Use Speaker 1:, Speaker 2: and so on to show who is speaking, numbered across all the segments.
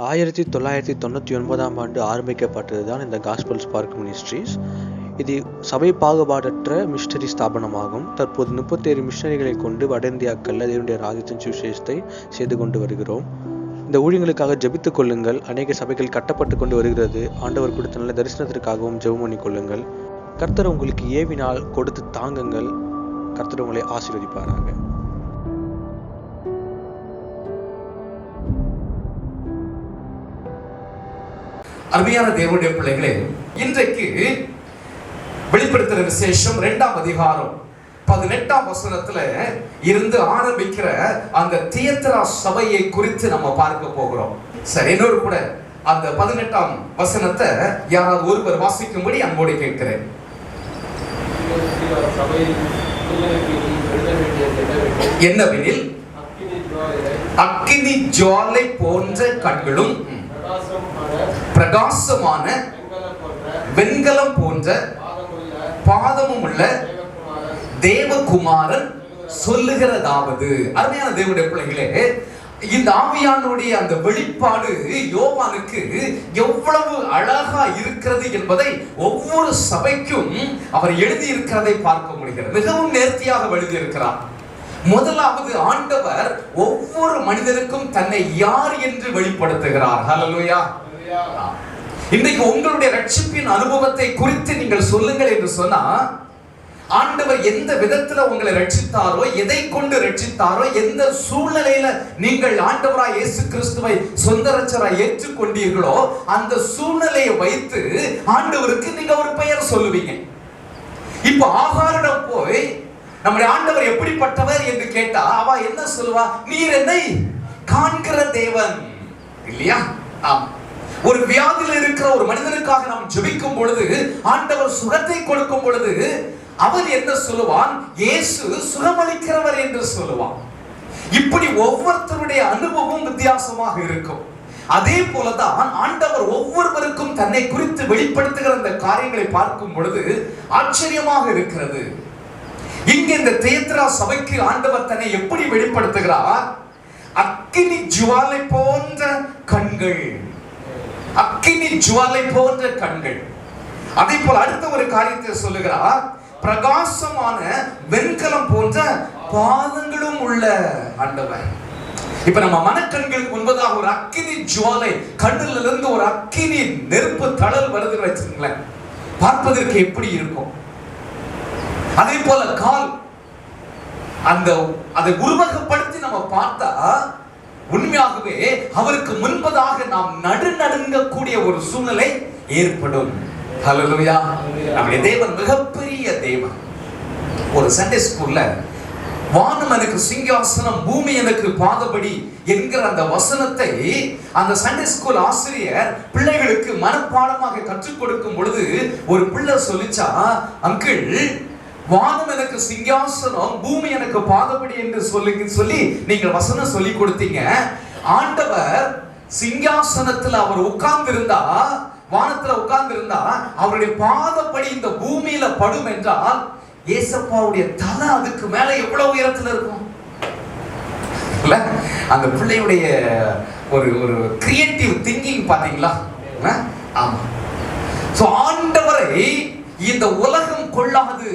Speaker 1: 1999ஆம் ஆண்டு ஆரம்பிக்கப்பட்டது தான் இந்த காஸ்பல் ஸ்பார்க் மினிஸ்ட்ரீஸ். இது சபை பாகுபாடற்ற மிஷனரி ஸ்தாபனமாகும். தற்போது 37 மிஷனரிகளை கொண்டு வட இந்தியாக்களில் தேவனுடைய ராஜ்யத்தின் சுவிசேஷத்தை செய்து கொண்டு வருகிறோம். இந்த ஊழியங்களுக்காக ஜெபித்துக் கொள்ளுங்கள். அநேக சபைகள் கட்டப்பட்டு கொண்டு வருகிறது. ஆண்டவர் கொடுத்த நல்ல தரிசனத்திற்காகவும் ஜெபம் பண்ணி கொள்ளுங்கள். கர்த்தர் உங்களுக்கு ஏவினால் கொடுத்து தாங்குங்கள். கர்த்தர் உங்களை ஆசீர்வதிப்பாராக.
Speaker 2: அருமையான தேவனுடைய பிள்ளைகளே, இன்றைக்கு வெளிப்படுத்துகிற விசேஷம் 2ஆம் அதிகாரம் 18ஆம் வசனத்துல இருந்து ஆரம்பிக்கிற அந்த தியேத்திரா சபையை குறித்து நம்ம பார்க்க போகிறோம். சரி, என்னோடு கூட அந்த 18ஆம் வசனத்தை யாராவது ஒருவர் வாசிக்கும்படி அன்போடு கேட்கிறேன். என்னவெனில் அக்கினி ஜுவாலை போன்ற கண்களும் பிரகாசமான வெண்கலம் போன்ற பாதமும் உள்ள தேவகுமாரன் சொல்லுகிறதாவது. அருமையான தேவனுடைய பிள்ளைகளே, இந்த ஆவியானுடைய அந்த வெளிப்பாடு யோவானுக்கு எவ்வளவு அழகா இருக்கிறது என்பதை ஒவ்வொரு சபைக்கும் அவர் எழுதியிருக்கிறதை பார்க்க முடிகிறது. மிகவும் நேர்த்தியாக எழுதியிருக்கிறார். முதலாவது, ஆண்டவர் ஒவ்வொரு மனிதனுக்கும் தன்னை யார் என்று வெளிப்படுத்துகிறார். ஹல்லேலூயா. இன்றைக்கு உங்களுடைய ரட்சிப்பின் அனுபவத்தை குறித்து நீங்கள் சொல்லுங்கள் என்று சொன்னா, ஆண்டவர் எந்த விதத்துல உங்களை ரட்சித்தாரோ, எதை கொண்டு ரட்சித்தாரோ, எந்த சூழ்நிலையில நீங்கள் ஆண்டவராய் இயேசு கிறிஸ்துவை சொந்த ரட்சகராய் ஏற்றுக்கொண்டீர்களோ அந்த சூழ்நிலையை வைத்து ஆண்டவருக்கு நீங்க ஒரு பெயர் சொல்லுவீங்க. இப்ப ஆகாரிடம் போய் நம்முடைய ஆண்டவர் எப்படிப்பட்டவர் என்று கேட்டா அவ என்ன சொல்லுவா? நீர் என்னை காண்கிற தேவன் இல்லையா? ஒரு வியாதியில் இருக்கிற ஒரு மனிதனுக்காக நாம் ஜெபிக்கும் பொழுது, ஆண்டவர் சுகத்தை கொடுக்கும் பொழுது அவன் என்ன சொல்லுவான்? இயேசு சுகமளிக்கிறவர் என்று சொல்லுவான். இப்படி ஒவ்வொருத்தருடைய அனுபவம் வித்தியாசமாக இருக்கும். அதே போலதான் ஆண்டவர் ஒவ்வொருவருக்கும் தன்னை குறித்து வெளிப்படுத்துகிற அந்த காரியங்களை பார்க்கும் பொழுது ஆச்சரியமாக இருக்கிறது. இங்க இந்த தியேத்திரா சபைக்கு ஆண்டவர் தன்னை எப்படி வெளிப்படுத்துகிறார்? அக்கினி ஜுவாலை போன்ற கண்கள். அக்கினி ஜுவாலை போன்ற கண்கள். அதே போல அடுத்த ஒரு காரியத்தை சொல்லுகிறார், பிரகாசமான வெண்கலம் போன்ற பாதங்களும் உள்ள ஆண்டவர். இப்ப நம்ம மனக்கண்களுக்கு முன்பதாக ஒரு அக்கினி ஜுவாலை, கண்ணில் இருந்து ஒரு அக்கினி நெருப்பு தழல் வருதுன்னு வச்சுங்களேன், பார்ப்பதற்கு எப்படி இருக்கும்? அதே போல கால், அந்த அதை உருவகப்படுத்தி நம்ம பார்த்தா உண்மையாகவே அவருக்கு முன்பதாக நாம் நடுநடுங்கக்கூடிய ஒரு சூழ்நிலை ஏற்படும். ஹல்லேலூயா. நம்முடைய தேவன் மிகப்பெரிய தேவன். ஒரு சண்டே ஸ்கூல்ல வானம் எனக்கு சிங்காசனம், பூமி எனக்கு பாதபடி என்கிற அந்த வசனத்தை அந்த சண்டே ஸ்கூல் ஆசிரியர் பிள்ளைகளுக்கு மனப்பாடமாக கற்றுக் கொடுக்கும் பொழுது ஒரு பிள்ளை சொல்லிச்சா, அங்கிள், வானம் எனக்கு சிங்காசனம், பூமி எனக்கு பாதபடி என்று சொல்லி நீங்கள் வசனம் சொல்லி கொடுத்தீங்க. ஆண்டவர் சிங்காசனத்தில் அவர் உட்கார்ந்து இருந்தா, வானத்துல உட்கார்ந்து இருந்தா, அவருடைய பாதப்படி இந்த பூமியில படும் என்றால் ஏசப்பாவுடைய தலை அதுக்கு மேல எவ்வளவு உயரத்துல இருக்கும்? அந்த பிள்ளையுடைய ஒரு ஒரு கிரியேட்டிவ் திங்கிங் பாத்தீங்களா? ஆமா. சோ ஆண்டவரை இந்த உலகம் கொள்ளாது,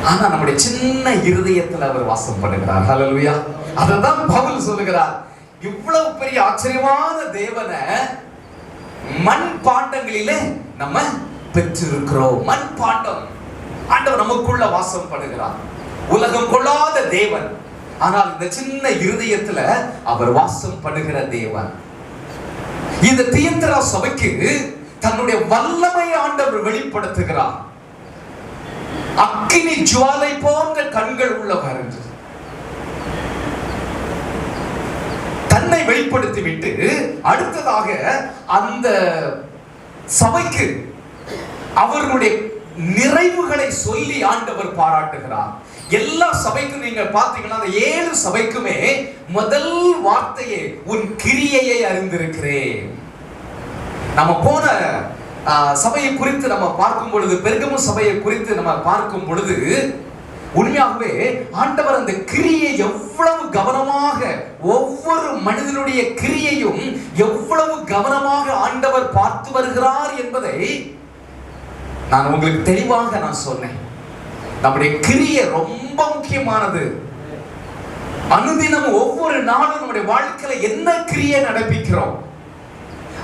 Speaker 2: ஆனா நம்முடைய சின்ன இருதயத்தில் அவர் வாசம் பண்ணுகிறார். ஹல்லேலூயா. அததான் பவுல் சொல்லுகிறார், இவ்வளவு பெரிய ஆச்சரியமான தேவனை மண் பாண்டங்களிலே நம்ம பெற்றிருக்கிறோம். மண் பாண்டம். ஆண்டவர் நமக்குள்ள வாசம் பண்ணுகிறார். உலகம் கொள்ளாத தேவன், ஆனால் இந்த சின்ன இருதயத்துல அவர் வாசம் பண்ணுகிற தேவன். இந்த தியேத்திரா சபைக்கு தன்னுடைய வல்லமை ஆண்டவர் வெளிப்படுத்துகிறார். அக்கினி ஜுவாலை போன்ற கண்கள் உள்ளவர் என்று தன்னை வெளிப்படுத்தி விட்டு அடுத்ததாக அந்த சபைக்கு அவர்களுடைய நிறைவுகளை சொல்லி ஆண்டவர் பாராட்டுகிறார். எல்லா சபைக்கும் நீங்க பாத்தீங்கன்னா அந்த 7 சபைக்குமே முதல் வார்த்தையே உன் கிரியையை அறிந்திருக்கிறேன். நம்ம போன சபையை குறித்து நம்ம பார்க்கும் பொழுது, பெர்கமு சபையை குறித்து நம்ம பார்க்கும் பொழுது உண்மையாகவே ஆண்டவர் அந்த கிரியை எவ்வளவு கவனமாக, ஒவ்வொரு மனிதனுடைய கிரியையும் எவ்வளவு கவனமாக ஆண்டவர் பார்த்து வருகிறார் என்பதை நான் உங்களுக்கு தெளிவாக நான் சொன்னேன். நம்முடைய கிரியை ரொம்ப முக்கியமானது. அனுதினம் ஒவ்வொரு நாளும் நம்முடைய வாழ்க்கையில என்ன கிரியை நடப்பிக்கிறோம்,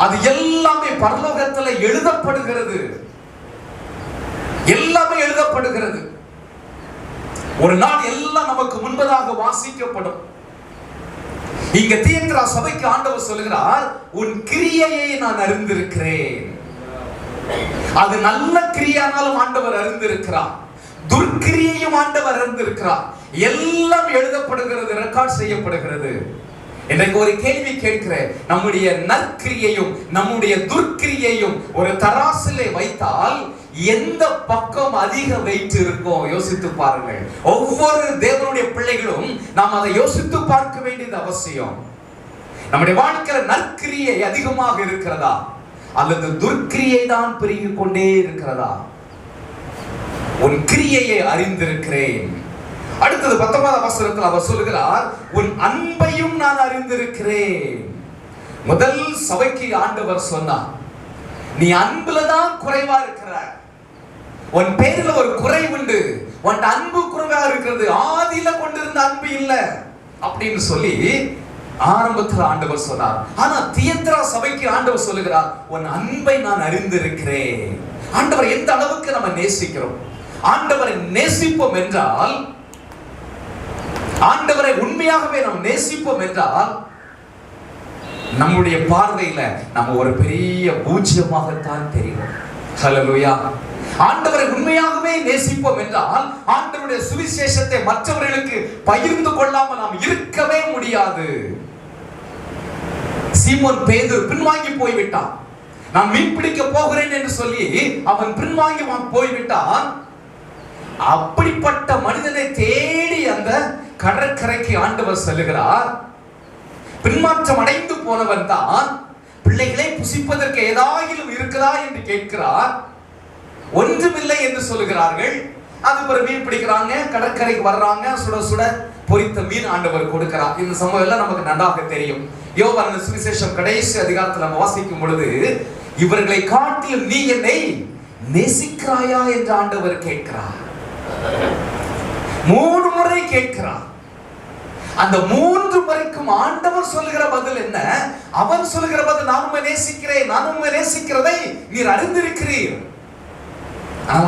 Speaker 2: அது எல்லாமே பரலோகத்துல எழுதப்படுகிறது. எல்லாமே எழுதப்படுகிறது. ஒரு நாள் எல்லாம் நமக்கு முன்பதாக வாசிக்கப்படும். இங்க தியேத்திரா சபைக்கு ஆண்டவர் சொல்லுகிறார், உன் கிரியையை நான் அறிந்திருக்கிறேன். அது நல்ல கிரியானாலும் ஆண்டவர் அறிந்திருக்கிறார், துர்க்கிரியையும் ஆண்டவர் அறிந்திருக்கிறார். எல்லாம் எழுதப்படுகிறது, ரெக்கார்ட் செய்யப்படுகிறது. இன்றைக்கு ஒரு கேள்வி கேட்கிறேன், நம்முடைய நற்கிரியையும் நம்முடைய துர்க்கிரியையும் ஒரு தராசிலே வைத்தால் எந்த பக்கம் அதிக வெயிட் இருக்கும்? யோசித்து பாருங்கள். ஒவ்வொரு தேவனுடைய பிள்ளைகளும் நாம் அதை யோசித்து பார்க்க வேண்டியது அவசியம். நம்முடைய வாழ்க்கையில நற்கிரியை அதிகமாக இருக்கிறதா அல்லது துர்க்கிரியை தான் பெருகிக் கொண்டே இருக்கிறதா? உன் கிரியையை அறிந்திருக்கிறேன். அடுத்தது 19ஆம் வசனத்தில் அவர் சொல்லுகிறார், உன் அன்பையும் நான் அறிந்திருக்கிறேன். முதல் சபைக்கு ஆண்டவர் சொன்னார், நீ அன்புல தான் குறைவா இருக்கிற, உன் பேரில் ஒரு குறை உண்டு, உன் அன்பு குறைவா இருக்கிறது, ஆதியில கொண்டிருந்த அன்பு இல்ல அப்படின்னு சொல்லி ஆரம்பத்தில் ஆண்டவர் சொன்னார். ஆனா தியேத்திரா சபைக்கு ஆண்டவர் சொல்லுகிறார், உன் அன்பை நான் அறிந்திருக்கிறேன். ஆண்டவர் எந்த அளவுக்கு நம்ம நேசிக்கிறோம், ஆண்டவரை நேசிப்போம் என்றால், ஆண்டவரை உண்மையாகவே நாம் நேசிப்போம் என்றால் நம்முடைய பார்வையில நம்ம ஒரு பெரிய பூஜ்யமாகத்தான் தெரியும். ஹல்லேலூயா. ஆண்டவரை உண்மையாகவே நேசிப்போம் என்றால் ஆண்டவருடைய சுவிசேஷத்தை மற்றவர்களுக்கு பகிர்ந்து கொள்ளாமல் நாம் இருக்கவே முடியாது. சீமோன் பேதுரு பின்வாங்கி போய்விட்டான். நான் மீன் பிடிக்க போகிறேன் என்று சொல்லி அவன் பின்வாங்கி போய்விட்டான். அப்படிப்பட்ட மனிதனை தேடி அந்த கடற்கரைக்கு ஆண்டவர் செல்லுகிறார். பின்மாற்றம் அடைந்து போனவன் தான் பிள்ளைகளை புசிப்பதற்கு ஏதாயிலும் இருக்குதா என்று கேட்கிறார். ஒன்றுமில்லை என்று சொல்லுகிறார்கள். அது ஒரு மீன் பிடிக்கிறாங்க, கடற்கரைக்கு வர்றாங்க, சுட சுட பொரித்த மீன் ஆண்டவர் கொடுக்கிறார். இந்த சம்பவம் எல்லாம் நமக்கு நன்றாக தெரியும். யோவான் சுவிசேஷம் கடைசி அதிகாரத்தில் நம்ம வாசிக்கும் பொழுது, இவர்களை காட்டிலும் நீ என்னை நேசிக்கிறாயா என்று ஆண்டவர் கேட்கிறார். 3 முறை கேட்கிறார். அந்த 3 முறைக்கும் ஆண்டவர் சொல்லுகிற பதில் என்ன? அவன் சொல்லுகிற பதில், நான் உம்மை நேசிக்கிறேன், நான் உம்மை நேசிக்கிறதை நீர் அறிந்திருக்கிறீர்.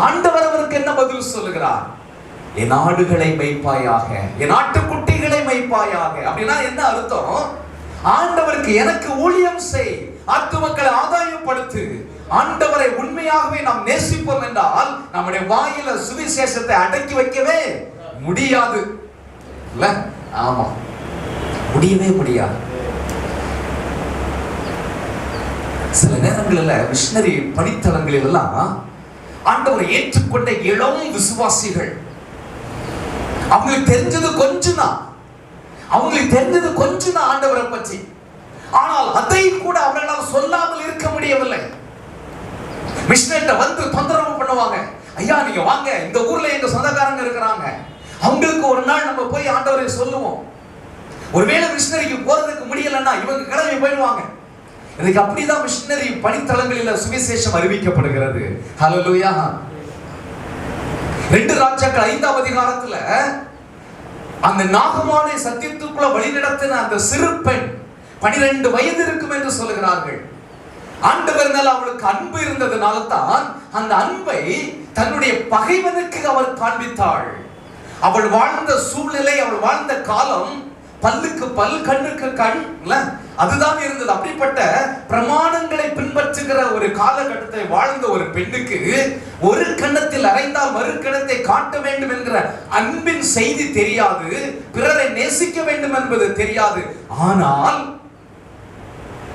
Speaker 2: ஆண்டவர் அவருக்கு என்ன பதில் சொல்லுகிறார்? என் ஆடுகளை மேய்ப்பாயாக, என் ஆட்டுக்குட்டிகளை மேய்ப்பாயாக. அப்படின்னா என்ன அர்த்தம்? ஆண்டவருக்கு எனக்கு ஊழியம் செய், ஆத்துமக்களை ஆதாயப்படுத்து. ஆண்டவரை உண்மையாகவே நாம் நேசிப்போம் என்றால் நம்முடைய வாயில சுவிசேஷத்தை அடக்கி வைக்கவே முடியாது. இல்ல? ஆமா, முடியவே முடியாது. சில நேரங்களில் மிஷனரி பணித்தளங்களில் எல்லாம் ஆண்டவரை ஏற்றுக்கொண்ட இளம் விசுவாசிகள், அவங்களுக்கு தெரிஞ்சது கொஞ்சம் தான், ஆண்டவரை பற்றி. ஆனால் அதை கூட அவர்களால் சொல்லாமல் இருக்க முடியவில்லை. மிஷனரிட்ட வந்து தொந்தரவு பண்ணுவாங்க. ஐயா நீங்க வாங்க, இந்த ஊர்ல எங்க சொந்தக்காரங்க இருக்கிறாங்க, அவங்களுக்கு ஒரு நாள் நம்ம போய் ஆண்டவரை சொல்லுவோம். ஒருவேளை மிஷனரிக்கு போறதுக்கு முடியலன்னா இவங்க கிளம்பி போயிடுவாங்க. இதுக்கு அப்படிதான் மிஷனரி பணித்தளங்களில் சுவிசேஷம் அறிவிக்கப்படுகிறது. ஹல்லேலூயா. 2 ராஜாக்கள் 5ஆம் அதிகாரத்துல அந்த நாகமானை சத்தியத்துக்குள்ள வழிநடத்தின அந்த சிறு பெண் 12 வயது இருக்கும் என்று சொல்லுகிறார்கள். ஆண்டவர் மேல் அவளுக்கு அன்பு இருந்ததனால தான் அந்த அன்பை தன்னுடைய பகைவனுக்கு அவள் காண்பித்தாள். அவள் வாழ்ந்த சூழ்நிலை, அவள் வாழ்ந்த காலம் பல்லுக்கு பல், கண்ணுக்கு கண், அதுதான் இருந்தது. அப்படிப்பட்ட பிரமாணங்களை பின்பற்றுகிற ஒரு காலகட்டத்தை வாழ்ந்த ஒரு பெண்ணுக்கு ஒரு கண்ணத்தில் அறைந்தால் மறு கண்ணத்தை காட்ட வேண்டும் என்கிற அன்பின் செய்தி தெரியாது, பிறரை நேசிக்க வேண்டும் என்பது தெரியாது. ஆனால்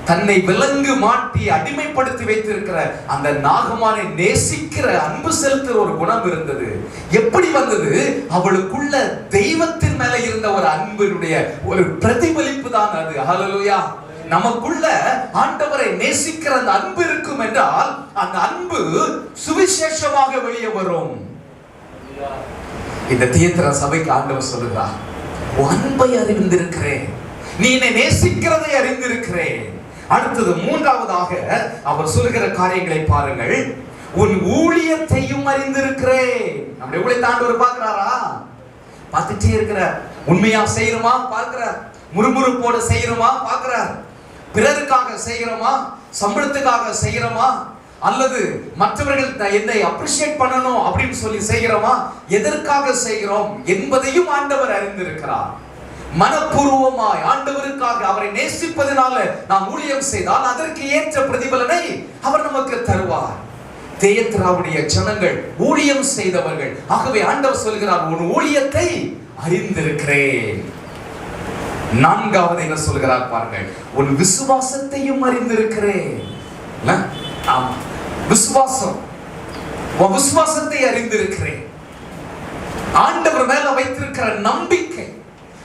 Speaker 2: தன்னை விலங்கு மாட்டி அடிமைப்படுத்தி வைத்திருக்கிற அந்த நாகமானை நேசிக்கிற, அன்பு செலுத்துகிற ஒரு குணம் இருந்தது. எப்படி வந்தது? அவளுக்குள்ள தெய்வத்தின் மேல இருந்த ஒரு அன்பினுடைய ஒரு பிரதிபலிப்பு தான் அது. ஹல்லேலூயா. நமக்குள்ள ஆண்டவரை நேசிக்கிற அந்த அன்பு இருக்கும் என்றால் அந்த அன்பு சுவிசேஷமாக வெளியே வரும். இந்த தியேத்திர சபைக்கு ஆண்டவர் சொல்லுகிறார், அன்பை அறிந்திருக்கிறேன், நீ என்னை நேசிக்கிறதை அறிந்திருக்கிறேன். அடுத்தது மூன்றாவதாக அவர் சொல்லுகிற காரியங்களை பாருங்கள், உன் ஊழியத்தையும் அறிந்திருக்கிறேன். நம்முடைய ஊழியத்தை ஆண்டவர் பார்க்கிறாரா? பார்த்துட்டே இருக்கிறார். உண்மையா செய்யறோமா பார்க்கிறார், முறுமுறுப்போட செய்யறோமா பார்க்கிறார், பிறருக்காக செய்கிறோமா, சம்பளத்துக்காக செய்கிறோமா, அல்லது மற்றவர்கள் என்னை அப்ரிஷியேட் பண்ணணும் அப்படின்னு சொல்லி செய்கிறோமா, எதற்காக செய்கிறோம் என்பதையும் ஆண்டவர் அறிந்திருக்கிறார். மனப்பூர்வமாய் ஆண்டவருக்காக அவரை நேசிப்பதனால நாம் ஊழியம் செய்தால் அதற்கு ஏற்ற பிரதிபலனை அவர் நமக்கு தருவார். தியேத்திராவுடைய ஜனங்கள் ஊழியம் செய்தவர்கள். ஆகவே ஆண்டவர் சொல்கிறார், உன் ஊழியத்தை அறிந்திருக்கிறேன். நான்காவது என்ன சொல்கிறார் பாருங்கள், உன் விசுவாசத்தையும் அறிந்திருக்கிறேன். ஆமா, விசுவாசம், விசுவாசத்தை அறிந்திருக்கிறேன். ஆண்டவர் மேல வைத்திருக்கிற நம்பிக்கை,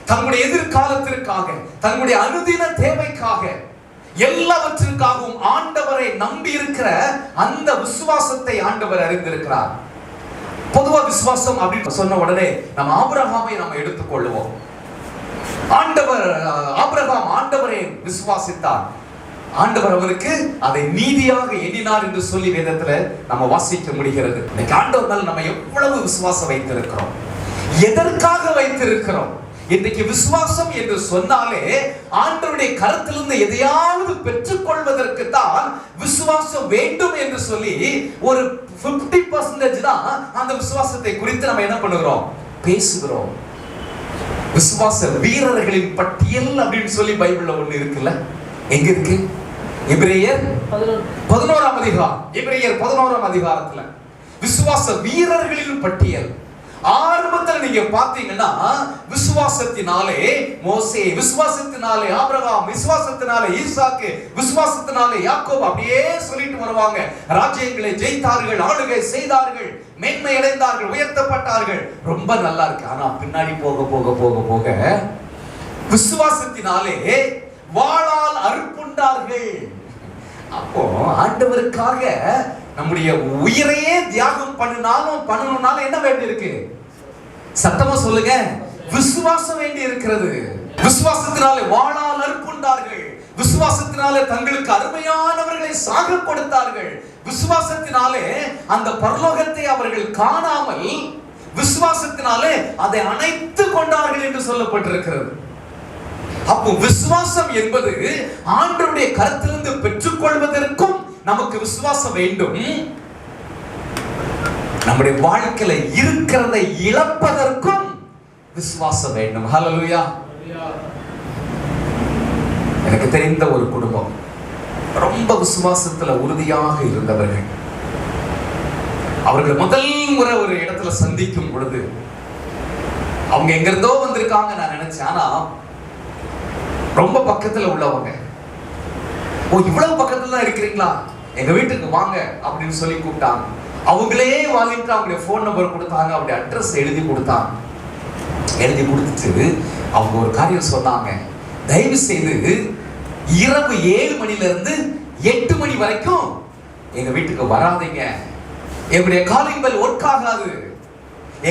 Speaker 2: தங்களுடைய எதிர்காலத்திற்காக, தங்களுடைய அனுதின தேவைக்காக, எல்லாவற்றிற்காகவும் ஆண்டவரை நம்பி இருக்கிற அந்த விசுவாசத்தை ஆண்டவர் அறிந்திருக்கிறார். பொதுவா விசுவாசம் அப்படின்னு சொன்ன உடனே நம்ம ஆபிரகாமை நம்ம எடுத்துக்கொள்வோம். ஆபிரகாம் ஆண்டவரை விசுவாசித்தார். ஆண்டவர் அவருக்கு அதை நீதியாக எண்ணினார் என்று சொல்லி வேதத்துல நம்ம வாசிக்க முடிகிறது. இன்னைக்கு ஆண்டவர் மேல நம்ம எவ்வளவு விசுவாசம் வைத்திருக்கிறோம், எதற்காக வைத்திருக்கிறோம்? இன்றைக்கு விசுவாசம் என்று சொன்னாலே ஆண்டவருடைய கருத்திலிருந்து எதையாவது பெற்றுக்கொள்வதற்கு தான் விசுவாசம் வேண்டும் என்று சொல்லி ஒரு 50% தான் அந்த விசுவாசத்தை குறித்து நம்ம என்ன பண்ணுகிறோம், பேசுகிறோம். விசுவாச வீரர்களின் பட்டியல் அப்படின்னு சொல்லி பைபிள்ல ஒண்ணு இருக்குல்ல, எங்க இருக்கு? எபிரேயர் 11ஆம் அதிகாரம். எபிரேயர் 11ஆம் அதிகாரத்துல விசுவாச வீரர்களின் பட்டியல். ஆரம்பத்தில் நீங்க பாத்தீங்கன்னா விசுவாசத்தினாலே மோசே, விசுவாசத்தினாலே ஆபிரகாம், விசுவாசத்தினாலே ஈசாக்கு, விசுவாசத்தினாலே யாக்கோபு, அப்படியே சொல்லிட்டு வருவாங்க. ராஜ்யங்களை ஜெயித்தார்கள், ஆளுகை செய்தார்கள், மேன்மை அடைந்தார்கள், உயர்த்தப்பட்டார்கள். ரொம்ப நல்லா இருக்கு. ஆனா பின்னாடி போக போக போக போக விசுவாசத்தினாலே வாளால் அறுப்புண்டார்கள். அப்போ ஆண்டவருக்காக நம்முடைய உயிரையே தியாகம் பண்ணணும்னாலும் என்ன வேண்டி இருக்கு? சத்தமா சொல்லுங்க, விசுவாசம் வேண்டி இருக்கிறது. விசுவாசத்தினாலே வாளால் அறுப்புண்டார்கள். விசுவாசத்தினாலே தங்களுக்கு அருமையானவர்களை சாக கொடுத்தார்கள். விசுவாசத்தினாலே அந்த பரலோகத்தை அவர்கள் காணாமல் விசுவாசத்தினாலே அதை அணைத்து கொண்டார்கள் என்று சொல்லப்பட்டிருக்கிறது. அப்போ விசுவாசம் என்பது ஆண்டவருடைய கருத்திலிருந்து பெற்றுக்கொள்வதற்கும் நமக்கு விசுவாசம் வேண்டும். நம்முடைய வாழ்க்கையில இருக்கிறதை இழப்பதற்கும் விசுவாசம் வேண்டும். ஹல்லேலூயா. எனக்கு தெரிந்த ஒரு குடும்பம், ரொம்ப விசுவாசத்துல உறுதியாக இருந்தவர்கள். அவர்கள் முதல் முறை ஒரு இடத்துல சந்திக்கும் பொழுது அவங்க எங்க இருந்தோ வந்திருக்காங்க நான் நினைச்சேன். ஆனா ரொம்ப பக்கத்துல உள்ளவங்க, ஓ இவ்வளவு பக்கத்துல தான் இருக்கிறீங்களா, எங்க வீட்டுக்கு வாங்க அப்படின்னு சொல்லி கூப்பிட்டாங்க. அவங்களே வாங்கிட்டு அவங்களுடைய போன் நம்பர் கொடுத்தாங்க, அவருடைய அட்ரஸ் எழுதி கொடுத்தாங்க. எழுதி கொடுத்துட்டு அவங்க ஒரு காரியம் சொன்னாங்க, தயவு செய்து இரவு 7 மணில இருந்து 8 மணி வரைக்கும் எங்க வீட்டுக்கு வராதீங்க, எங்களுடைய காலிங் பெல் ஒர்க் ஆகாது,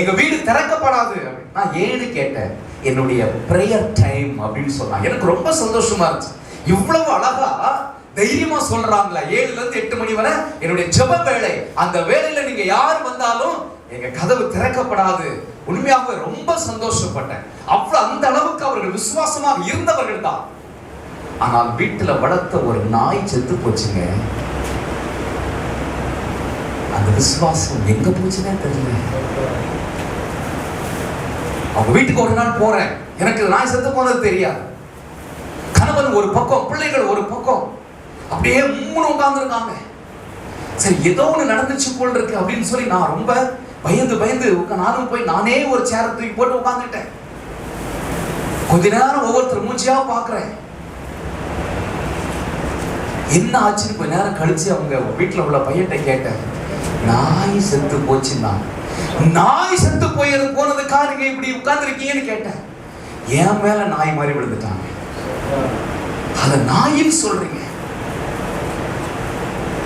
Speaker 2: எங்க வீடு திறக்கப்படாது. நான் ஏன்னு கேட்டேன், என்னுடைய பிரேயர் டைம் அப்படின்னு சொன்னாங்க. எனக்கு ரொம்ப சந்தோஷமா இருந்துச்சு. இவ்வளவு அழகா தைரியமா சொல்றாங்களா, 7 ல இருந்து 8 மணி வரை என்னுடைய ஜெப வேளை, அந்த வேளையில நீங்க யார் வந்தாலும் எங்க கதவு திறக்கப்படாது. உண்மையாக ரொம்ப சந்தோஷப்பட்டேன். அவ்வளவு அந்த அளவுக்கு அவர்கள் விசுவாசமாக இருந்தவர்கள் தான். ஆனால் வீட்டுல வளர்த்த ஒரு நாய் செத்து போச்சுங்க. அந்த விசுவாசம் எங்க போச்சுன்னே தெரியல. அவங்க வீட்டுக்கு ஒரு நாள் போறேன், எனக்கு நாய் செத்து போனது தெரியாது. கணவன் ஒரு பக்கம், பிள்ளைகள் ஒரு பக்கம், அப்படியே மூணு உட்கார்ந்துருக்காங்க. சரி ஏதோ ஒண்ணு நடந்துச்சு போல் இருக்கு அப்படின்னு சொல்லி நான் ரொம்ப பயந்து நானும் போய் நானே ஒரு சேரை தூக்கி போட்டு உட்கார்ந்துட்டேன். கொஞ்ச நேரம் ஒவ்வொருத்தர் மூஞ்சியா பாக்குறேன், என்ன ஆச்சுன்னு கொஞ்ச நேரம் கழிச்சு அவங்க வீட்டுல உள்ள பையன்கிட்ட கேட்டேன், நாய் செத்து போச்சுன்னா, நாய் செத்து போனதுக்காக நீங்க இப்படி உட்கார்ந்து இருக்கீங்கன்னு கேட்டேன். என் மேல நாய் மாதிரி விழுந்துட்டாங்க. அத நாயின்னு சொல்றீங்க?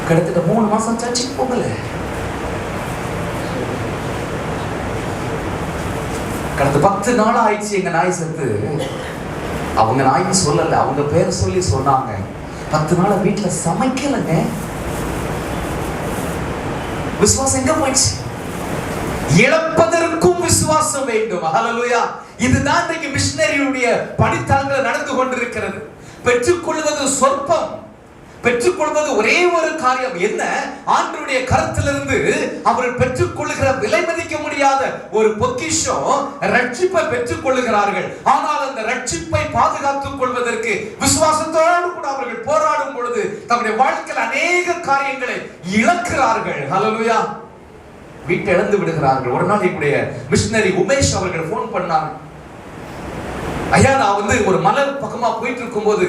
Speaker 2: கிட்டத்தட்ட 3 மாசம் சர்ச்சுக்கு போகல. கடந்த 10 நாள் ஆயிடுச்சு எங்க நாய் செத்து. அவங்க நாய் சொல்லல, அவங்க பேர் சொல்லி சொன்னாங்க. 10 நாள் வீட்டுல சமைக்கலங்க. விசுவாசம் எங்க போயிடுச்சு? இழப்பதற்கும் விசுவாசம் வேண்டும். ஹல்லேலூயா. இதுதான் இன்னைக்கு மிஷனரியுடைய பணித்தளங்கள் நடந்து கொண்டிருக்கிறது. பெற்றுக்கொள்வது சொற்பம், பெற்றுக்கொள்வது ஒரே ஒரு காரியம். என்ன? ஆண்டவருடைய கரத்திலிருந்து அவர்கள் பெற்றுக்கொள்ளுகிற விலை மதிக்க முடியாத ஒரு பொக்கிஷம், ரட்சிப்பை பெற்றுக்கொள்ளுகிறார்கள். ஆனால் அந்த ரட்சிப்பை பாதுகாத்துக் கொள்வதற்கு விசுவாசத்தோடு கூட அவர்கள் போராடும் பொழுது தம்முடைய வாழ்க்கையில் அநேக காரியங்களை இழக்கிறார்கள். ஹல்லேலூயா. வீட்டை இழந்து விடுகிறார்கள். ஒரு நாள் என்னுடைய மிஷனரி உமேஷ் அவர்கள் போன் பண்ணாங்க. ஐயா, நான் ஒரு மலை பக்கமா போயிட்டு இருக்கும் போது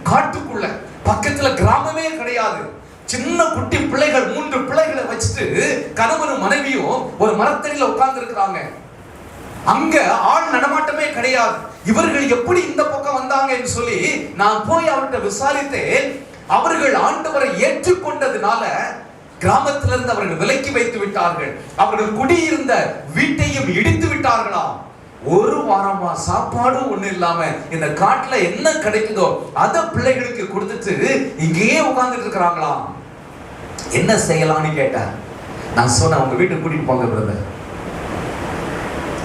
Speaker 2: காட்டுக்குள்ள பக்கத்துல கிராமமே கிடையாது, சின்ன குட்டி பிள்ளைகள் 3 பிள்ளைகளை வச்சுட்டு கணவனும் மனைவியும் ஒரு மரத்தடியில உட்கார்ந்து இருக்கிறாங்க. அங்க ஆள் நடமாட்டமே கிடையாது. இவர்கள் எப்படி இந்த பக்கம் வந்தாங்க என்று சொல்லி நான் போய் அவர்கிட்ட விசாரித்தேன். அவர்கள் ஆண்டவரை ஏற்றுக்கொண்டதுனால கிராமத்திலிருந்து அவர்கள் விலக்கி வைத்து விட்டார்கள். அவர்கள் குடியிருந்த வீட்டையும் இடித்து விட்டார்களாம். ஒரு வாரமா சாப்பாடும் ஒண்ணு இல்லாம இந்த காட்டுல என்ன கிடைக்குதோ அத பிள்ளைகளுக்கு கொடுத்துட்டு இங்கேயே உட்கார்ந்துட்டு இருக்கிறாங்களாம். என்ன செய்யலாம்னு கேட்டேன். நான் சொன்னேன், உங்க வீட்டுக்கு கூட்டிட்டு போங்க பிரதர்,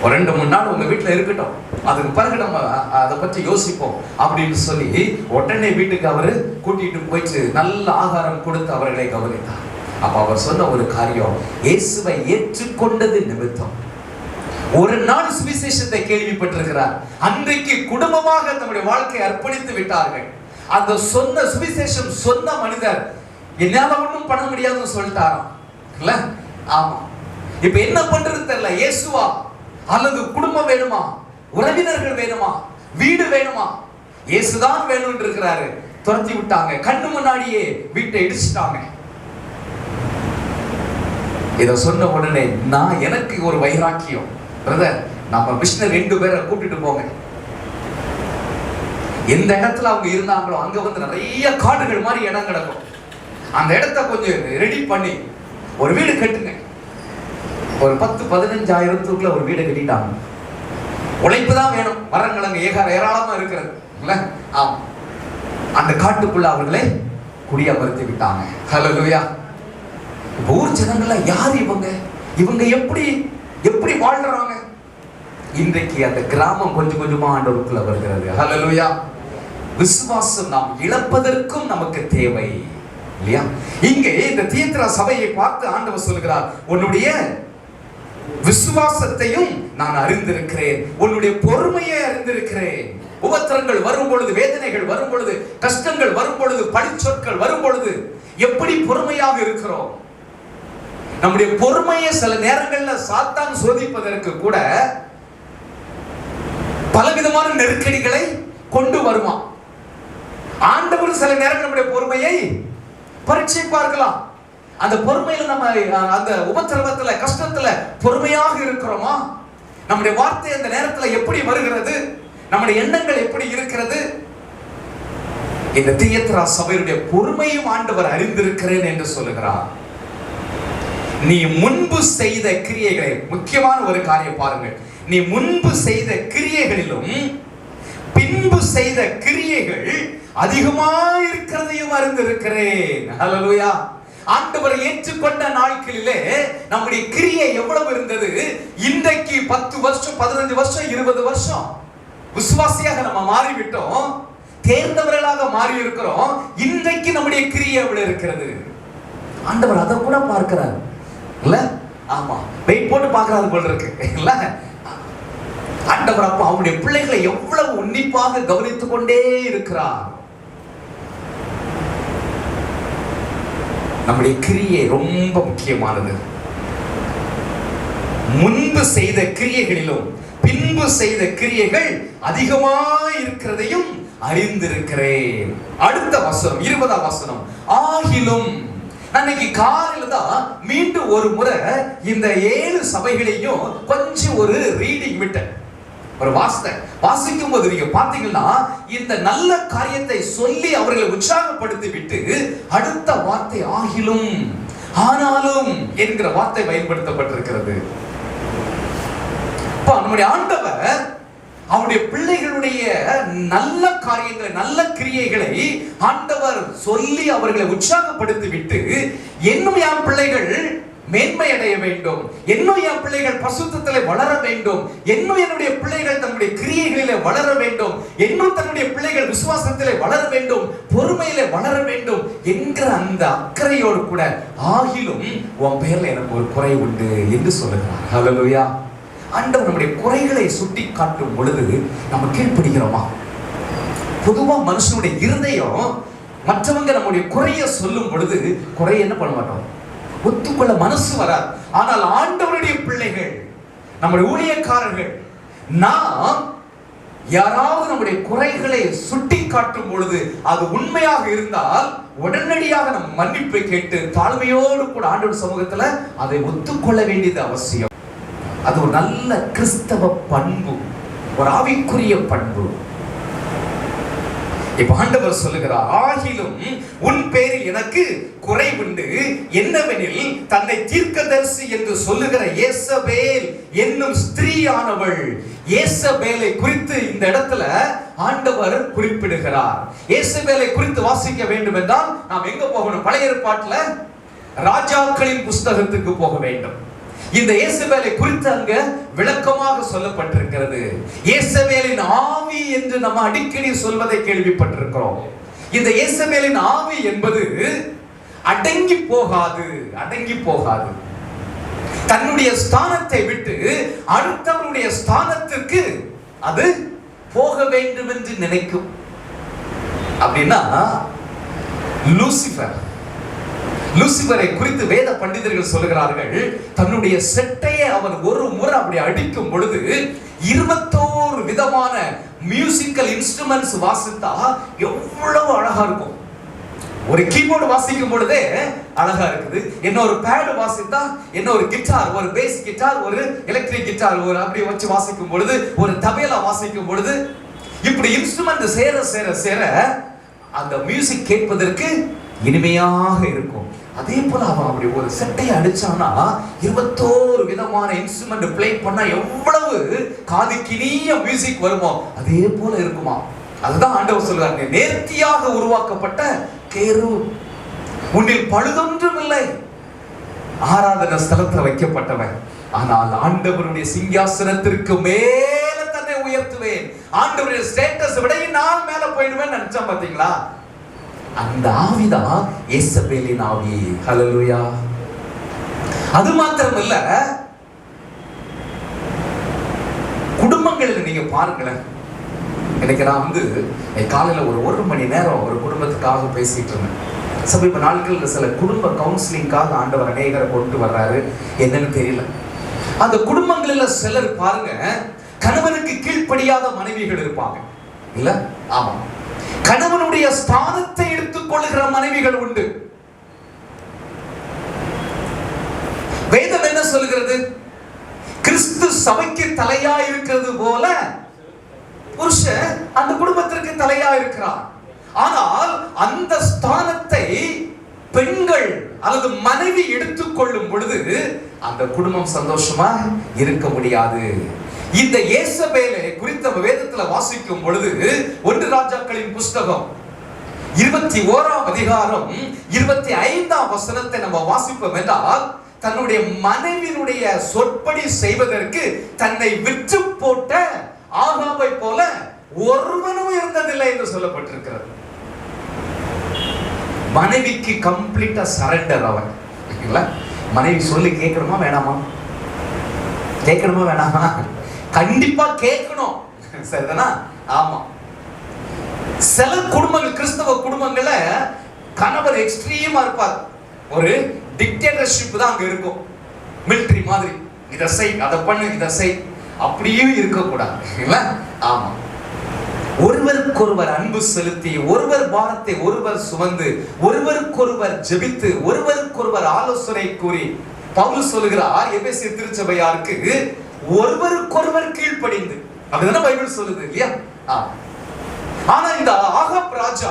Speaker 2: ஒரு 2-3 நாள் உங்க வீட்டுல இருக்கட்டும், அதுக்கு பிறகு நம்ம அதை பற்றி யோசிப்போம் அப்படின்னு சொல்லி உடனே வீட்டுக்கு அவரு கூட்டிட்டு போயிட்டு நல்ல ஆகாரம் கொடுத்து அவர்களை கவனித்தார். அப்ப அவர் சொன்ன ஒரு காரியம், இயேசுவை ஏற்றுக்கொண்டது நிமித்தம் ஒரு நாள் சுவிசேஷத்தை கேள்விப்பட்டிருக்கிறார். அன்றைக்கு குடும்பமாக தம்முடைய வாழ்க்கையை அர்ப்பணித்து விட்டார்கள். அந்த சொன்ன சுவிசேஷம் சொன்ன மனிதர் என்னால ஒன்றும் பண்ண முடியாதுன்னு சொல்லிட்டாராம். இல்ல? ஆமா. இப்ப என்ன பண்றது தெரியல. இயேசுவா அல்லது குடும்பம் வேணுமா, உறவினர்கள் வேணுமா, வீடு வேணுமா? இயேசுதான் வேணும்னு இருக்கிறாரு. துரத்தி விட்டாங்க. கண்ணு முன்னாடியே வீட்டை இடிச்சிட்டாங்க. இத சொன்ன உடனே எனக்கு ஒரு வைராக்கியம், பிரதர் நம்ம மிஷனர் 2 பேரை கூட்டிட்டு போங்க. எந்த இடத்துல அவங்க இருந்தாங்களோ அங்க நிறைய காடுகள் மாதிரி இடம் கிடக்கும். அந்த இடத்தை கொஞ்சம் ரெடி பண்ணி ஒரு வீடு கட்டுங்க. ஒரு 10-15 ஒரு வீடு கட்டிட்டாங்க. உழைப்பு தான் வேணும், மரங்கிழங்கு ஏராளமா இருக்கிறது இல்ல? ஆமா. அந்த காட்டுக்குள்ள அவர்களை குடியமர்த்தி விட்டாங்க. ஹல்லேலூயா. ஊர் ஜனங்கள யார் இவங்க எப்படி வாழ்றாங்க? இன்றைக்கு அந்த கிராமம் கொஞ்சம் கொஞ்சமா ஆண்டவருக்குள்ள வருகிறது. ஹல்லேலூயா. விசுவாசம் நாம் இழப்பதற்கும் நமக்கு தேவை இல்லையா? இங்கே இந்த தியேத்திரா சபையை பார்த்து ஆண்டவர் சொல்கிறார், உன்னுடைய விசுவாசத்தையும் நான் அறிந்திருக்கிறேன், உன்னுடைய பொறுமையை அறிந்திருக்கிறேன். உபத்திரங்கள் வரும் பொழுது, வேதனைகள் வரும் பொழுது, கஷ்டங்கள் வரும் பொழுது, பழிச்சொற்கள் வரும் பொழுது எப்படி பொறுமையாக இருக்கிறோம்? நம்முடைய பொறுமையை சில நேரங்கள்ல சாத்தான் சோதிப்பதற்கு கூட பலவிதமான நெருக்கடிகளை கொண்டு வருமா. ஆண்டவர் சில நேரம் நம்முடைய பொறுமையை பரீட்சை பார்க்கலாம். அந்த பொறுமையில நம்ம அந்த உபத்திரவத்துல கஷ்டத்துல பொறுமையாக இருக்கிறோமா? நம்முடைய வார்த்தை அந்த நேரத்துல எப்படி வருகிறது? நம்முடைய எண்ணங்கள் எப்படி இருக்கிறது? இந்த தியேத்திரா சபையுடைய பொறுமையும் ஆண்டவர் அறிந்திருக்கிறேன் என்று சொல்லுகிறார். நீ முன்பு செய்த கிரியைகளை, முக்கியமான ஒரு காரியம் பாருங்கள், நீ முன்பு செய்த கிரியைகளிலும் பின்பு செய்த கிரியைகள் அதிகமாயிருக்கிறதையும் அறிந்திருக்கிறேன். ஹல்லேலூயா. ஆண்டவரை ஏற்றுக்கொண்ட நாட்களிலே நம்முடைய கிரியை எவ்வளவு இருந்தது? இன்றைக்கு 10 வருஷம் 15 வருஷம் 20 வருஷம் விசுவாசியாக நம்ம மாறிவிட்டோம், தேர்ந்தவர்களாக மாறி இருக்கிறோம். இன்றைக்கு நம்முடைய கிரியை எவ்வளவு இருக்கிறது? ஆண்டவர் அதை கூட பார்க்கிறார் இல்ல? ஆமா, வெயிட் போட்டு பார்க்கிறாரு போல இருக்கு இல்ல? ஆண்டவர் அப்ப அவருடைய பிள்ளைகளை எவ்வளவு உன்னிப்பாக கவனித்துக் கொண்டே இருக்கிறார். நம்முடைய கிரியை ரொம்ப முக்கியமானது. முன்பு செய்த கிரியைகளிலும் பின்பு செய்த கிரியைகள் அதிகமாய் இருக்கிறதையும் அறிந்திருக்கிறேன். அடுத்த வசனம் 20ஆம் வசனம், ஆகிலும். அன்னைக்கு காலையில தான் மீண்டும் ஒரு முறை இந்த 7 சபைகளையும் கொஞ்சம் ஒரு ரீடிங் விட்டேன், ஒரு வாசிக்கும் போது நீங்க பாத்தீங்கன்னா இந்த நல்ல காரியத்தை சொல்லி அவர்களை உற்சாகப்படுத்தி விட்டு அடுத்த வார்த்தை ஆகிலும், ஆனாலும் என்கிற வார்த்தை பயன்படுத்தப்பட்டிருக்கிறது. அப்ப நம்முடைய ஆண்டவர் அவருடைய பிள்ளைகளுடைய நல்ல காரியங்களை, நல்ல கிரியைகளை ஆண்டவர் சொல்லி அவர்களை உற்சாகப்படுத்தி விட்டு, இன்னும் என் பிள்ளைகள் மேன்மை அடைய வேண்டும், இன்னும் என் பிள்ளைகள் பரிசுத்தத்திலே வளர வேண்டும், இன்னும் என்னுடைய பிள்ளைகள் தன்னுடைய கிரியைகளிலே வளர வேண்டும், இன்னும் தன்னுடைய பிள்ளைகள் விசுவாசத்திலே வளர வேண்டும், பொறுமையிலே வளர வேண்டும் என்கிற அந்த அக்கறையோடு கூட, ஆகிலும் உன் பெயர்ல எனக்கு ஒரு குறை உண்டு என்று சொல்லுகிறார். ஹல்லேலூயா. ஆண்டவர் நம்முடைய குறைகளை சுட்டி காட்டும் பொழுது நம்ம கீழ்ப்படுகிறோமா? பொதுவா மனுஷனுடைய இருதயம் மற்றவங்க நம்முடைய குறைய சொல்லும் பொழுது குறை என்ன பண்ண மாட்டோம், ஒத்துக்கொள்ள மனசு வராது. ஆனால் ஆண்டவருடைய பிள்ளைகள், நம்முடைய ஊழியக்காரர்கள், நாம் யாராவது நம்முடைய குறைகளை சுட்டி காட்டும் பொழுது அது உண்மையாக இருந்தால் உடனடியாக நம்ம மன்னிப்பை கேட்டு தாழ்மையோடு கூட ஆண்டவர் சமூகத்துல அதை ஒத்துக்கொள்ள வேண்டியது அவசியம். அது ஒரு நல்ல கிறிஸ்தவ பண்பு, ஒரு ஆவிக்குரிய பண்பு. இப்ப ஆண்டவர் சொல்லுகிறார், ஆகிலும் உன் பேரில் எனக்கு குறை உண்டு, என்னவெனில் தன்னை தீர்க்கதரிசி என்று சொல்லுகிற யேசபேல் என்னும் ஸ்திரீயானவள். யேசபேலை குறித்து இந்த இடத்துல ஆண்டவர் குறிப்பிடுகிறார். யேசபேலை குறித்து வாசிக்க வேண்டும் என்றால் நாம் எங்க போகணும்? பழைய ஏற்பாட்டுல ராஜாக்களின் புஸ்தகத்துக்கு போக வேண்டும். இந்த யேசபேலை குறித்து அங்க விளக்கமாக சொல்லப்பட்டிருக்கிறது. யேசபேலின் ஆவி என்று நம்ம அடிக்கடி சொல்வதை கேள்விப்பட்டிருக்கிறோம். இந்த யேசபேலின் ஆவி என்பது அடங்கி போகாது, அடங்கி போகாது. தன்னுடைய ஸ்தானத்தை விட்டு அடுத்தவருடைய ஸ்தானத்திற்கு அது போக வேண்டும் என்று நினைக்கும். அப்படின்னா லூசிபரை குறித்து வேத பண்டிதர்கள் சொல்லுகிறார்கள், தன்னுடைய செட்டையை அவன் ஒரு முறை அப்படி அடிக்கும் பொழுது 21 விதமான மியூசிக்கல் இன்ஸ்ட்ருமெண்ட்ஸ் வாசித்தா எவ்வளவு அழகா இருக்கும். ஒரு கீபோர்டு வாசிக்கும் பொழுதே அழகா இருக்குது, என்ன ஒரு பேட் வாசித்தா, என்ன ஒரு கிட்டார், ஒரு பேஸ் கிட்டார், ஒரு எலக்ட்ரிக் கிட்டார் ஒரு அப்படி வச்சு வாசிக்கும் பொழுது, ஒரு தபேலா வாசிக்கும் பொழுது, இப்படி இன்ஸ்ட்ருமெண்ட் சேர சேர சேர அந்த மியூசிக் கேட்பதற்கு இனிமையாக இருக்கும். அதே போல அவன் அப்படி ஒரு செட்டையை அடிச்சானா 21 விதமான இன்ஸ்ட்ருமெண்ட் பிளே பண்ணா எவ்வளவு காதுக்கினிய மியூசிக் வருமோ அதே போல இருக்குமா. அதுதான் ஆண்டவர் சொல்றாரு, நேர்த்தியாக உருவாக்கப்பட்ட கேரு, உன்னில் பழுதொன்றும் இல்லை, ஆராதன ஸ்தலத்தில் வைக்கப்பட்டவன். ஆனால் ஆண்டவருடைய சிங்காசனத்திற்கு மேல தன்னை உயர்த்துவேன், ஆண்டவருடைய ஸ்டேட்டஸ் விட நான் மேல போயிடுவேன் நினைச்சா பாத்தீங்களா? அந்த ஆவிதான் யேசபேலின் ஆவி. ஹல்லேலூயா. அது மாத்திரம் இல்ல, குடும்பங்களில் நீங்க பாருங்களேன். எனக்கு நான் காலையில ஒரு மணி நேரம் ஒரு குடும்பத்துக்காக பேசிட்டு இருந்தேன். சமீப நாட்களில் சில குடும்ப கவுன்சிலிங்காக ஆண்டவர் அநேகரை கொண்டு வர்றாரு, என்னன்னு தெரியல. அந்த குடும்பங்களில் சிலர் பாருங்க, கணவனுக்கு கீழ்ப்படியாத மனைவிகள் இருப்பாங்க இல்ல? ஆமா, கணவனுடைய ஸ்தானத்தை எடுத்துக் கொள்ளுகிற மனைவிகள் உண்டு. வேதம் என்ன சொல்கிறது? கிறிஸ்து சபைக்கு தலையா இருக்கிறது போல புருஷன் அந்த குடும்பத்திற்கு தலையா இருக்கிறார். ஆனால் அந்த ஸ்தானத்தை பெண்கள் அல்லது மனைவி எடுத்துக்கொள்ளும் பொழுது அந்த குடும்பம் சந்தோஷமா இருக்க முடியாது. இந்த யேசபேலை குறித்த வேதத்துல வாசிக்கும் பொழுது 1 ராஜாக்களின் புஸ்தகம் 21ஆம் அதிகாரம் 25ஆம் வசனத்தை நம்ம வாசிப்போம் என்றால், தன்னுடைய மனைவியினுடைய சொற்படி செய்வதற்கு தன்னை விற்று போட்ட ஆகாபை போல ஒருவனும் இருந்ததில்லை என்று சொல்லப்பட்டிருக்கிறது. மனைவிக்கு கம்ப்ளீட்டா சரண்டர் அவன். மனைவி சொல்லி கேட்கணுமா வேணாமா? கேட்கணுமா வேணாமா? கண்டிப்பா கேட்கணும். சரிதானா? ஆமா. சில குடும்பங்கள், கிறிஸ்தவ குடும்பங்கள்ல கணவர் எக்ஸ்ட்ரீமா இருப்பார். ஒரு டிக்டேட்டர்ஷிப் தான் அங்க இருக்கும், மிலிட்டரி மாதிரி. இதை செய், அதை பண்ணு, இதை செய், அப்படியே இருக்கக்கூடாது இல்ல? ஆமா. ஒருவருக்கொருவர் அன்பு செலுத்தி, ஒருவர் பாரத்தை ஒருவர் சுமந்து, ஒருவருக்கொருவர் ஜெபித்து, ஒருவருக்கொருவர் ஆலோசனை கூறி, பவுல் சொல்லுகிறார் எபேசியர் திருச்சபையாருக்கு, ஒருவருக்கொருவர் கீழ்ப்படிந்து. அப்படிதானே பைபிள் சொல்லுது இல்லையா? ஆனா இந்த ஆகாப் ராஜா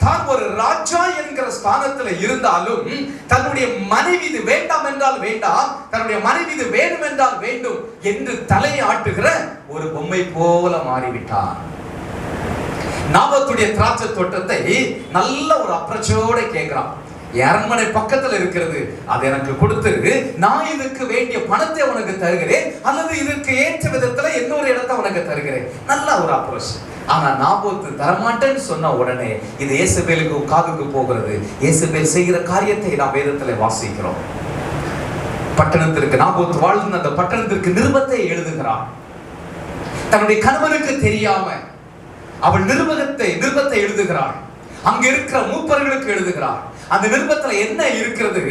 Speaker 2: தான் ஒரு ராஜா என்கிற ஸ்தானத்துல இருந்தாலும் தன்னுடைய மனைவி இது வேண்டாம் என்றால் வேண்டாம், தன்னுடைய மனைவி இது வேண்டும் என்றால் வேண்டும் என்று தலையை ஆட்டுகிற ஒரு பொம்மை போல மாறிவிட்டான். நாபோத்துடைய திராட்சை தோட்டத்தை நல்ல ஒரு அப்ரோச்சோட கேட்கிறான். அரண்மனை பக்கத்துல இருக்கிறது, அது எனக்கு கொடுத்துரு, நான் இதுக்கு வேண்டிய பணத்தை உனக்கு தருகிறேன், அல்லது இதற்கு ஏற்ற விதத்துல இன்னொரு இடத்தை உனக்கு தருகிறேன். நல்ல ஒரு அப்ரோச். ஆனா நாபோத்து தரமாட்டேன்னு சொன்ன உடனே இது ஏசபேலுக்கு காதுக்கு போகிறது. ஏசபேல் செய்கிற காரியத்தை நாம் வேதத்துல வாசிக்கிறோம். பட்டணத்திற்கு நாபோத்து வாழ்ந்த அந்த பட்டணத்திற்கு நிருபத்தை எழுதுகிறான். தன்னுடைய கணவனுக்கு தெரியாம அவள் நிருபத்தை எழுதுகிறாள். அங்க இருக்கிற மூப்பர்களுக்கு எழுதுகிறாள். அந்த நிருபத்துல என்ன இருக்கிறது?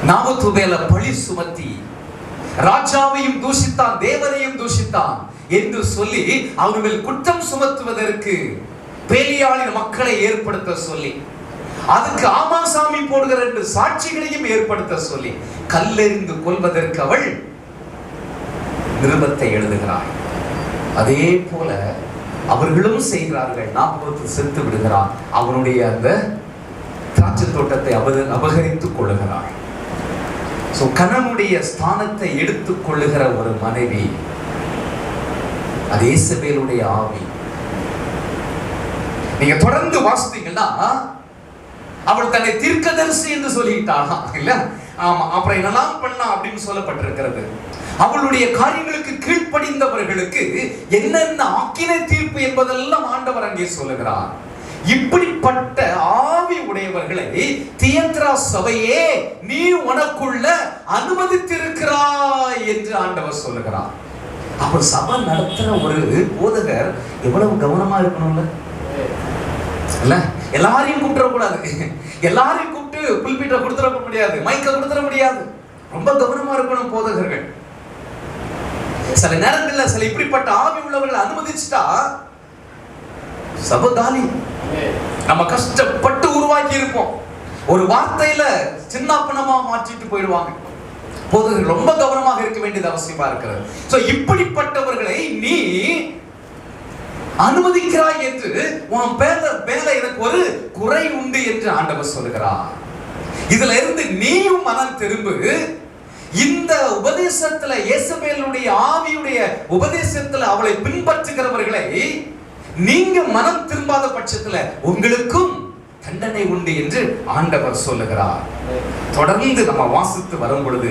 Speaker 2: நாபோத்து மேல பழி சுமத்தி ராஜாவையும் தூஷித்தான், தேவனையும் தூஷித்தான் என்று சொல்லி அவர் மேல் குற்றம் சுமத்துவதற்கு பேலியாளின் மக்களை ஏற்படுத்த சொல்லி, அதுக்கு ஆமாசாமி போடுகிற என்று சாட்சிகளையும் ஏற்படுத்த சொல்லி கல்லெறிந்து கொள்வதற்கு அவள் நிருபத்தை எழுதுகிறாள். அதே போல அவர்களும் செய்கிறார்கள். நாபோத்து செத்து விடுகிறான். அவனுடைய அந்த திராட்சை தோட்டத்தை அபகரித்துக் கொள்ளுகிறாள். கணவனுடைய ஸ்தானத்தை எடுத்துக் கொள்ளுகிற ஒரு மனைவி, அது ஏசபேலுடைய ஆவி. நீங்க தொடர்ந்து வாசித்தீங்கன்னா அவள் தன்னை தீர்க்கதரிசி என்று சொல்லிட்டாளாம் இல்ல? ஆமா, அப்புறம் என்னெல்லாம் பண்ணா அப்படின்னு சொல்லப்பட்டிருக்கிறது. அவளுடைய காரியங்களுக்கு கீழ்ப்படிந்தவர்களுக்கு என்னென்ன ஆக்கினை தீர்ப்பு என்பதெல்லாம் ஆண்டவர் அங்கே சொல்லுகிறார். இப்படிப்பட்ட ஆவி உடையவர்களை தியத்ரா சபையே நீ உனக்குள்ள அனுமதித்திருக்கிறாய் என்று ஆண்டவர் சொல்லுகிறார். அப்ப சபை நடத்துற ஒரு போதகர் எவ்வளவு கவனமா இருக்கணும்ல? இல்ல, எல்லாரையும் கூப்பிட கூடாது, எல்லாரையும் கூப்பிட்டு புல்பீட்டை கொடுத்துட முடியாது, மைக்க கொடுத்துட முடியாது. ரொம்ப கவனமா இருக்கணும் போதகர்கள். சில நேரங்கள்ல சில இப்படிப்பட்ட ஆவி உள்ளவர்களை அனுமதிச்சுட்டா சபகாலி. நம்ம கஷ்டப்பட்டு உருவாக்கி இருப்போம், ஒரு வார்த்தையில சின்னப்பனமா மாற்றிட்டு போயிடுவாங்க. போதகர்கள் ரொம்ப கவனமாக இருக்க வேண்டியது அவசியமா இருக்கிறது. சோ இப்படிப்பட்டவர்களை நீ அனுமதிக்கிறாய் என்று உன் மேல எனக்கு ஒரு குறை உண்டு என்று ஆண்டவர் சொல்லுகிறார். இதுல இருந்து நீயும் மனம் திரும்பு. இந்த உபதேசத்துல இயேசுவேலுடைய ஆவியுடைய உபதேசத்துல அவளை பின்பற்றுகிறவர்களை நீங்க மனம் திரும்பாத பட்சத்துல உங்களுக்கும் தண்டனை உண்டு என்று ஆண்டவர் சொல்லுகிறார். தொடர்ந்து நம்ம வாசித்து வரும் பொழுது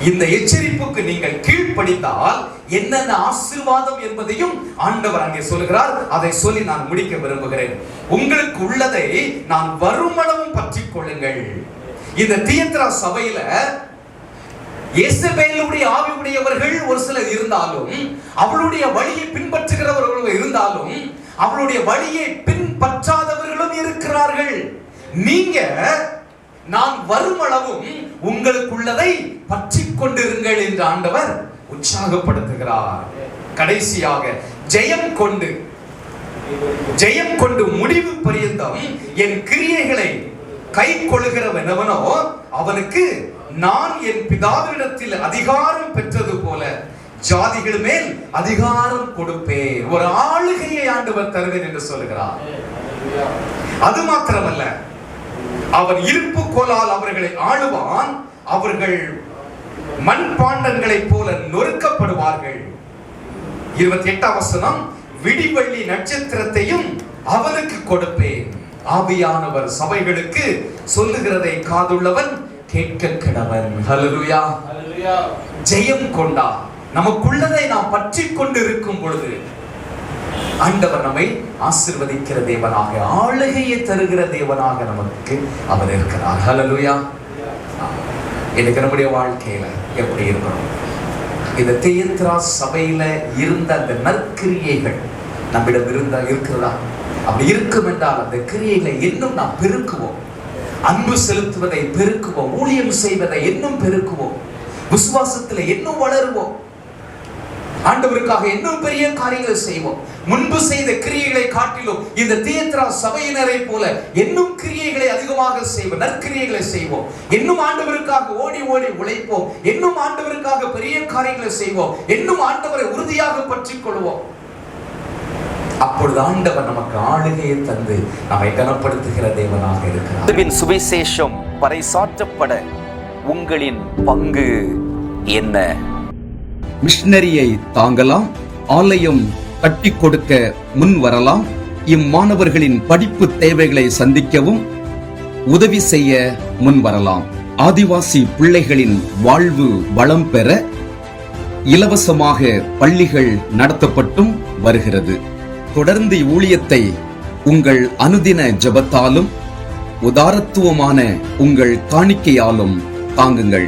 Speaker 2: இந்த எச்சரிப்புக்கு நீங்கள் கீழ்ப்படிந்தால் என்னென்ன ஆசீர்வாதம் என்பதையும் ஆண்டவர் அங்கே சொல்லுகிறார். அதை சொல்லி நான் முடிக்க விரும்புகிறேன். உங்களுக்கு உள்ளதை நான் வருமளவும் பற்றிக் கொள்ளுங்கள். இந்த தியத்ரா சபையில இயேசுவேலுடைய ஆவி உடையவர்கள் ஒரு சிலர் இருந்தாலும், அவளுடைய வழியை பின்பற்றுகிறவர்கள் இருந்தாலும், அவளுடைய வழியை பின்பற்றாதவர்களும் இருக்கிறார்கள். நீங்க நான் வருமளவும் உங்களுக்குள்ளதை பற்றிக் கொண்டிருங்கள் என்று ஆண்டவர் உற்சாகப்படுத்துகிறார். கடைசியாக ஜெயம் கொண்டு முடிவு பரியந்தம் என் கிரியைகளை கை கொள்ளுகிறவனவனோ அவனுக்கு நான் என் பிதாவினிடத்தில் அதிகாரம் பெற்றது போல ஜாதிகள் மேல் அதிகாரம் கொடுப்பேன். ஒரு ஆளுகையை ஆண்டவர் தருவேன் என்று சொல்லுகிறார். அது மாத்திரமல்ல, அவன் இருப்பு கோலால் அவர்களை ஆளுவான். அவர்கள் மண்பாண்டங்களைப் போல நொறுக்கப்படுவார்கள். 28ஆம் வசனம், விடிவெள்ளி நட்சத்திரத்தையும் அவனுக்கு கொடுப்பேன். ஆவியானவர் சபைகளுக்கு சொல்லுகிறதை காதுள்ளவன் கேட்க கடவன். ஹல்லேலூயா. ஜெயம் கொண்டா நமக்குள்ளதை நாம் பற்றி கொண்டு இருக்கும் பொழுது ஆண்டவர் நம்மை ஆசீர்வதிக்கிற தேவனாக, ஆளுகையை தருகிற தேவனாக நமக்கு அவர் இருக்கிறார். ஹல்லேலூயா. எனக்கு நம்முடைய வாழ்க்கையில எப்படி இருக்கணும்? இந்த தியத்ரா சபையில இருந்த அந்த நற்கிரியைகள் நம்மிடம் இருக்கிறதா? அப்படி இருக்கும் என்றால் அந்த கிரியைகளை இன்னும் நாம் பெருக்குவோம். அன்பு செலுத்துவதை பெருக்குவோம், ஊழியம் செய்வதை இன்னும் பெருக்குவோம், விசுவாசத்துல இன்னும் வளருவோம், ஆண்டவருக்காக இன்னும் பெரிய காரியங்களை செய்வோம். முன்பு செய்த கிரியைகளை காட்டிலும் இந்த தியத்ரா சபையினரை போல இன்னும் கிரியைகளை அதிகமாக செய்வோம், நற்கிரியைகளை செய்வோம். இன்னும் ஆண்டவருக்காக ஓடி ஓடி உழைப்போம், இன்னும் ஆண்டவருக்காக பெரிய காரியங்களை செய்வோம், இன்னும் ஆண்டவரை உறுதியாக பற்றிக் கொள்வோம். அப்பொழுது ஆண்டவர் நமக்கு ஆளுகையை தந்து நம்மை கனப்படுத்துகிற தேவனாக இருக்கிறார்.
Speaker 3: சுவிசேஷம் பறைசாற்றப்பட உங்களின் பங்கு என்ன?
Speaker 4: மிஷனரியை தாங்கலாம், ஆலயம் கட்டி கொடுக்க முன் வரலாம், இம்மாணவர்களின் படிப்பு தேவைகளை சந்திக்கவும் உதவி செய்ய முன் வரலாம். ஆதிவாசி பிள்ளைகளின் வாழ்வு வளம் பெற இலவசமாக பள்ளிகள் நடத்தப்பட்டும் வருகிறது. தொடர்ந்து ஊழியத்தை உங்கள் அனுதின ஜெபத்தாலும் உதாரத்துவமான உங்கள் காணிக்கையாலும் தாங்குங்கள்.